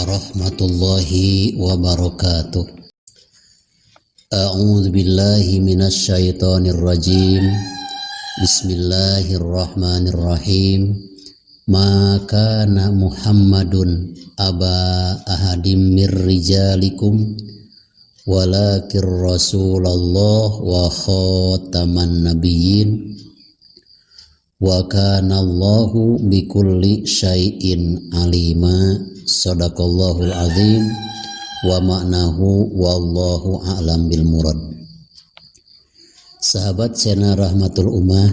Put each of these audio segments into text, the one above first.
warahmatullahi wabarakatuh. A'udzu billahi minasy syaithanir rajim. Bismillahirrahmanirrahim. Ma kana Muhammadun aba ahadim mir rijalikum walakir Rasulullah wa khataman nabiyyin wa kana Allahu bikulli syai'in alima. Shadaqallahul azim wa ma'nahu wallahu a'lam bil murad. Sahabat channel Rahmatul Ummah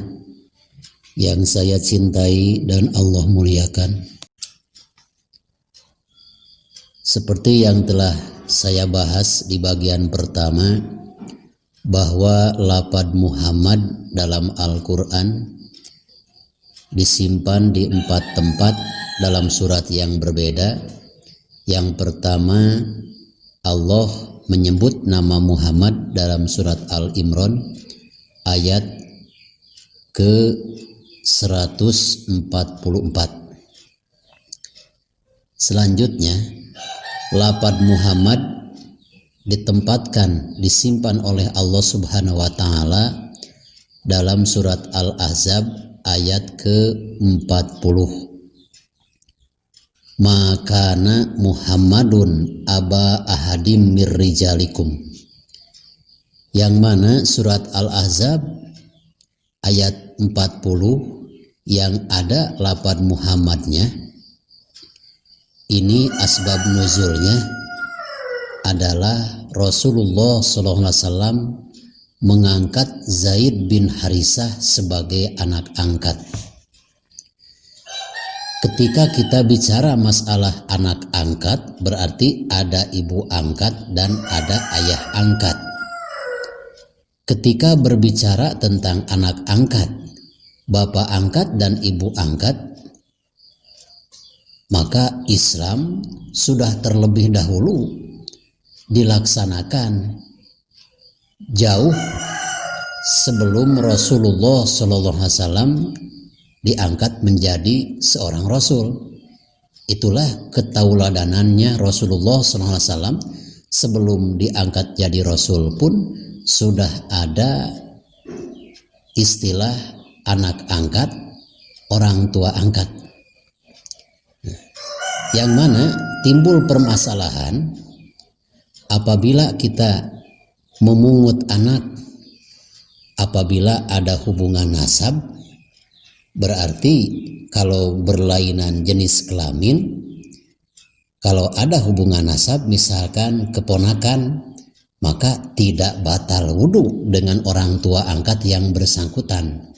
yang saya cintai dan Allah muliakan, seperti yang telah saya bahas di bagian pertama, bahwa lafaz Muhammad dalam Al-Quran disimpan di 4 tempat dalam surat yang berbeda. Yang pertama, Allah menyebut nama Muhammad dalam surat Al-Imran ayat ke 144. Selanjutnya, lafaz Muhammad disimpan oleh Allah Subhanahu wa taala dalam surat Al-Ahzab ayat ke-40. Makana Muhammadun aba ahadim mir rijalikum, yang mana surat Al-Ahzab ayat 40 yang ada lafaz Muhammadnya. Ini asbab nuzulnya adalah Rasulullah SAW mengangkat Zaid bin Harisah sebagai anak angkat. Ketika kita bicara masalah anak angkat, berarti ada ibu angkat dan ada ayah angkat. Ketika berbicara tentang anak angkat, bapak angkat dan ibu angkat, maka Islam sudah terlebih dahulu dilaksanakan jauh sebelum Rasulullah SAW diangkat menjadi seorang Rasul. Itulah ketauladanannya Rasulullah SAW. Sebelum diangkat jadi Rasul pun sudah ada istilah anak angkat, orang tua angkat. Yang mana timbul permasalahan apabila kita memungut anak, apabila ada hubungan nasab. Berarti kalau berlainan jenis kelamin, kalau ada hubungan nasab misalkan keponakan, maka tidak batal wudhu dengan orang tua angkat yang bersangkutan.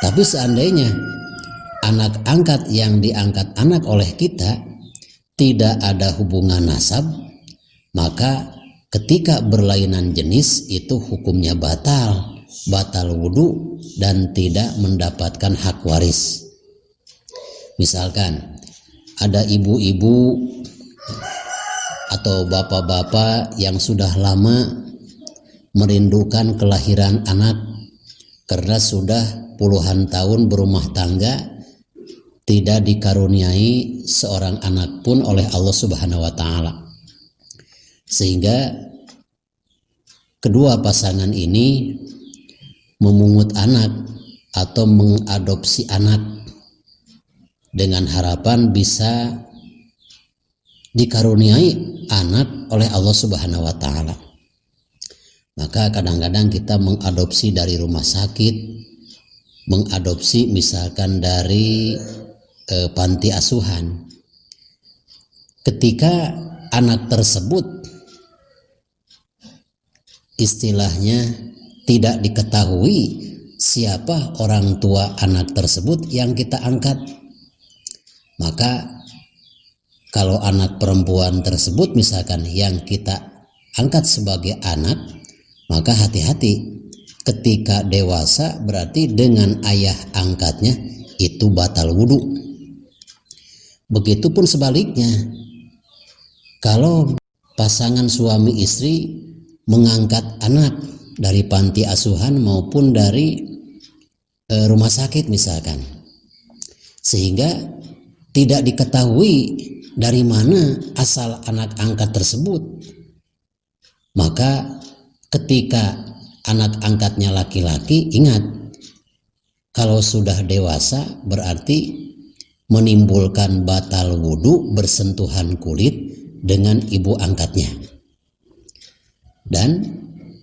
Tapi seandainya anak angkat yang diangkat anak oleh kita tidak ada hubungan nasab, maka ketika berlainan jenis itu hukumnya batal wudhu dan tidak mendapatkan hak waris. Misalkan ada ibu-ibu atau bapak-bapak yang sudah lama merindukan kelahiran anak karena sudah puluhan tahun berumah tangga, tidak dikaruniai seorang anak pun oleh Allah Subhanahu wa taala. Sehingga kedua pasangan ini memungut anak atau mengadopsi anak dengan harapan bisa dikaruniai anak oleh Allah Subhanahu wa taala. Maka kadang-kadang kita mengadopsi dari rumah sakit, mengadopsi misalkan dari panti asuhan. Ketika anak tersebut istilahnya tidak diketahui siapa orang tua anak tersebut yang kita angkat, maka kalau anak perempuan tersebut misalkan yang kita angkat sebagai anak, maka hati-hati ketika dewasa berarti dengan ayah angkatnya itu batal wudhu. Begitupun sebaliknya, kalau pasangan suami istri mengangkat anak dari panti asuhan maupun dari rumah sakit misalkan, sehingga tidak diketahui dari mana asal anak angkat tersebut. Maka ketika anak angkatnya laki-laki, ingat, kalau sudah dewasa berarti menimbulkan batal wudhu bersentuhan kulit dengan ibu angkatnya. Dan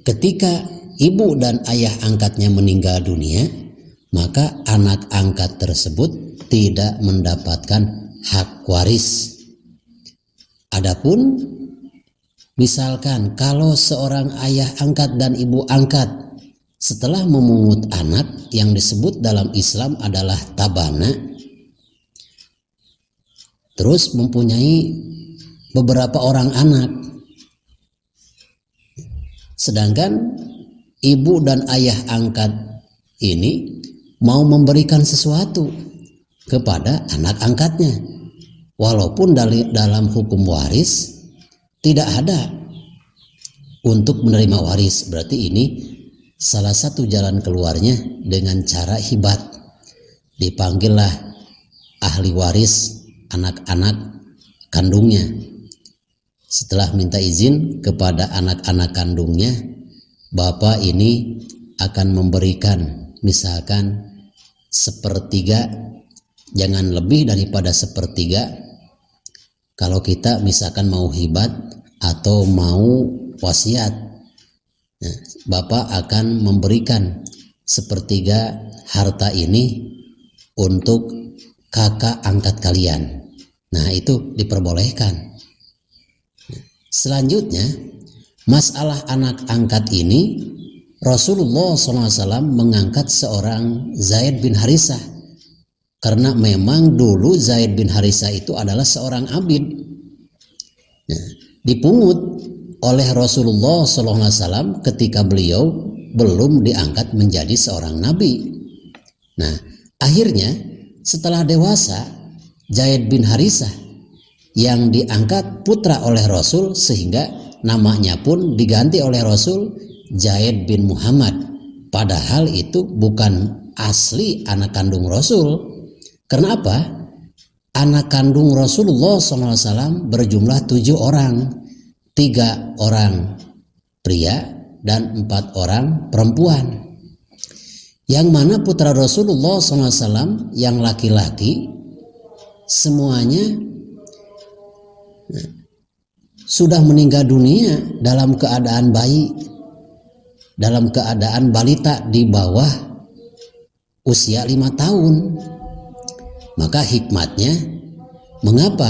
ketika ibu dan ayah angkatnya meninggal dunia, maka anak angkat tersebut tidak mendapatkan hak waris. Adapun misalkan kalau seorang ayah angkat dan ibu angkat setelah memungut anak yang disebut dalam Islam adalah tabana, terus mempunyai beberapa orang anak, sedangkan ibu dan ayah angkat ini mau memberikan sesuatu kepada anak angkatnya, walaupun dalam hukum waris tidak ada untuk menerima waris. Berarti ini salah satu jalan keluarnya dengan cara hibat. Dipanggillah ahli waris anak-anak kandungnya. Setelah minta izin kepada anak-anak kandungnya, bapak ini akan memberikan misalkan sepertiga, jangan lebih daripada sepertiga. Kalau kita misalkan mau hibat atau mau wasiat, nah, bapak akan memberikan sepertiga harta ini untuk kakak angkat kalian. Nah, itu diperbolehkan. Selanjutnya, masalah anak angkat ini, Rasulullah SAW mengangkat seorang Zaid bin Harisah, karena memang dulu Zaid bin Harisah itu adalah seorang abid. Nah, dipungut oleh Rasulullah SAW ketika beliau belum diangkat menjadi seorang nabi. Nah, akhirnya setelah dewasa, Zaid bin Harisah yang diangkat putra oleh Rasul, sehingga namanya pun diganti oleh Rasul Zaid bin Muhammad, padahal itu bukan asli anak kandung Rasul. Karena apa? Anak kandung Rasulullah SAW berjumlah 7 orang, 3 orang pria dan 4 orang perempuan. Yang mana putra Rasulullah SAW yang laki-laki semuanya sudah meninggal dunia dalam keadaan bayi, dalam keadaan balita di bawah usia 5 tahun. Maka hikmatnya, mengapa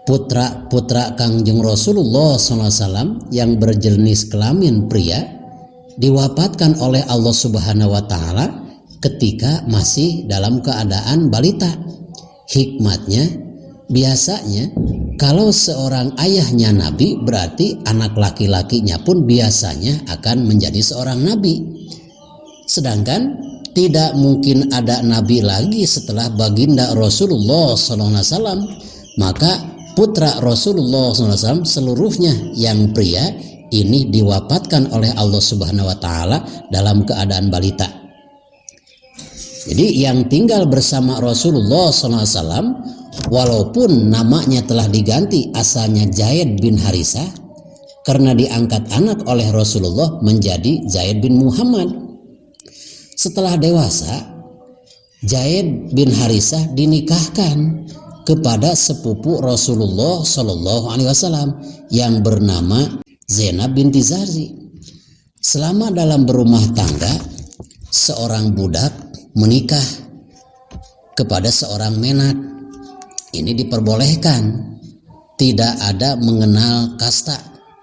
putra-putra Kangjeng Rasulullah SAW yang berjenis kelamin pria diwafatkan oleh Allah Subhanahu wa Ta'ala ketika masih dalam keadaan balita? Hikmatnya, biasanya kalau seorang ayahnya nabi, berarti anak laki-lakinya pun biasanya akan menjadi seorang nabi. Sedangkan tidak mungkin ada nabi lagi setelah baginda Rasulullah SAW, maka putra Rasulullah SAW seluruhnya yang pria ini diwafatkan oleh Allah Subhanahu wa Ta'ala dalam keadaan balita. Jadi yang tinggal bersama Rasulullah SAW, walaupun namanya telah diganti, asalnya Zaid bin Harisah, karena diangkat anak oleh Rasulullah menjadi Zaid bin Muhammad. Setelah dewasa, Zaid bin Harisah dinikahkan kepada sepupu Rasulullah SAW yang bernama Zainab binti Jahsy. Selama dalam berumah tangga, seorang budak menikah kepada seorang menak. Ini diperbolehkan, tidak ada mengenal kasta,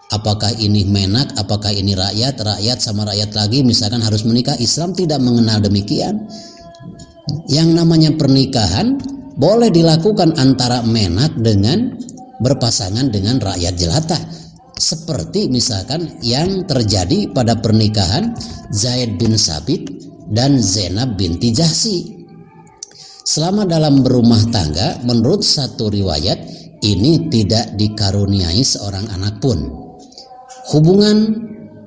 apakah ini menak, apakah ini rakyat, rakyat sama rakyat lagi misalkan harus menikah. Islam tidak mengenal demikian. Yang namanya pernikahan boleh dilakukan antara menak dengan berpasangan dengan rakyat jelata, seperti misalkan yang terjadi pada pernikahan Zaid bin Sabit dan Zainab binti Jahsy. Selama dalam berumah tangga, menurut satu riwayat ini tidak dikaruniai seorang anak pun. Hubungan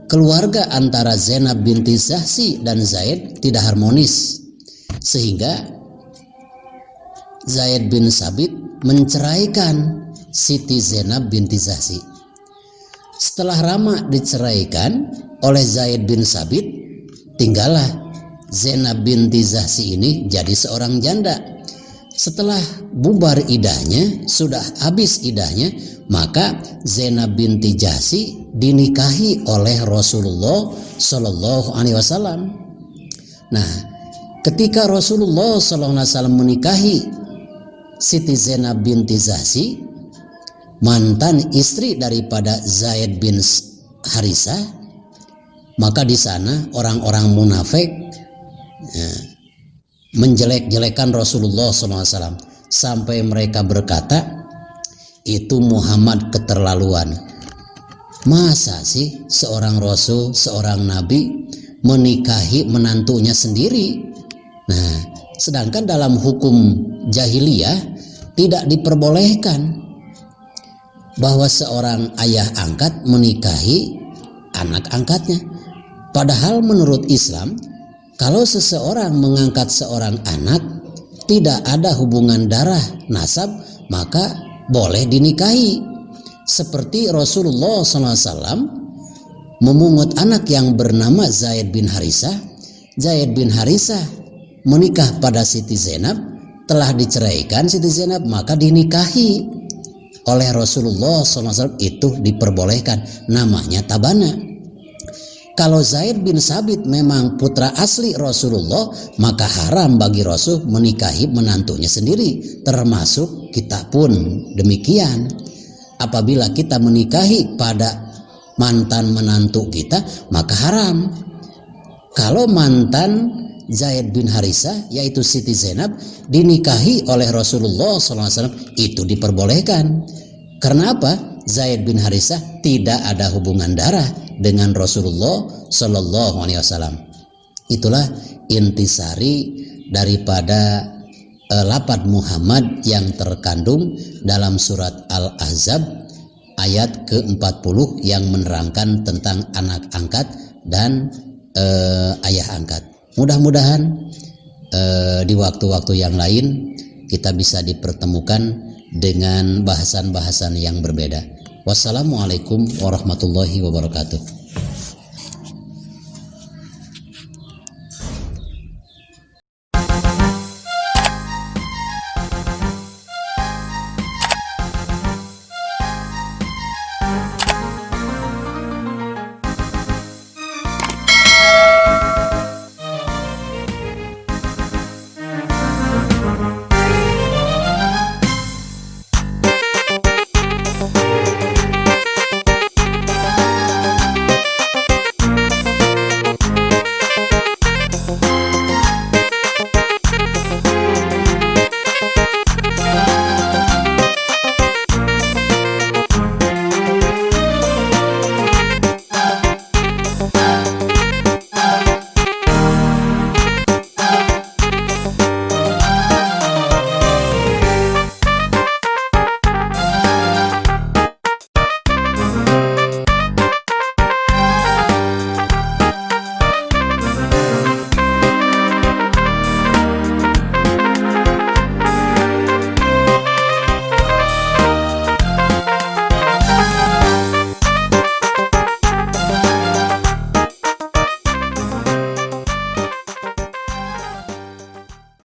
keluarga antara Zainab binti Jahsy dan Zaid tidak harmonis, sehingga Zaid bin Sabit menceraikan Siti Zainab binti Jahsy. Setelah Rama diceraikan oleh Zaid bin Sabit, tinggallah Zainab binti Jahsy ini jadi seorang janda. Setelah bubar idahnya, sudah habis idahnya, maka Zainab binti Jahsy dinikahi oleh Rasulullah Shallallahu Alaihi Wasallam. Nah, ketika Rasulullah Shallallahu Alaihi Wasallam menikahi Siti Zainab binti Jahsy, mantan istri daripada Zaid bin Harisah, maka di sana orang-orang munafik menjelek-jelekan Rasulullah SAW sampai mereka berkata, itu Muhammad keterlaluan. Masa sih seorang Rasul, seorang Nabi menikahi menantunya sendiri? Nah, sedangkan dalam hukum jahiliyah tidak diperbolehkan bahwa seorang ayah angkat menikahi anak angkatnya. Padahal menurut Islam, kalau seseorang mengangkat seorang anak tidak ada hubungan darah nasab, maka boleh dinikahi. Seperti Rasulullah SAW memungut anak yang bernama Zaid bin Harisah. Zaid bin Harisah menikah pada Siti Zainab, telah diceraikan Siti Zainab, maka dinikahi oleh Rasulullah SAW, itu diperbolehkan, namanya tabana. Kalau Zaid bin Sabit memang putra asli Rasulullah, maka haram bagi Rasul menikahi menantunya sendiri, termasuk kita pun demikian. Apabila kita menikahi pada mantan menantu kita, maka haram. Kalau mantan Zaid bin Harisah, yaitu Siti Zainab, dinikahi oleh Rasulullah SAW, itu diperbolehkan. Karena apa? Zaid bin Harisah tidak ada hubungan darah dengan Rasulullah SAW. Itulah intisari daripada lafaz Muhammad yang terkandung dalam surat Al-Ahzab ayat ke-40 yang menerangkan tentang anak angkat dan ayah angkat. Mudah-mudahan di waktu-waktu yang lain kita bisa dipertemukan dengan bahasan-bahasan yang berbeda. Wassalamualaikum warahmatullahi wabarakatuh.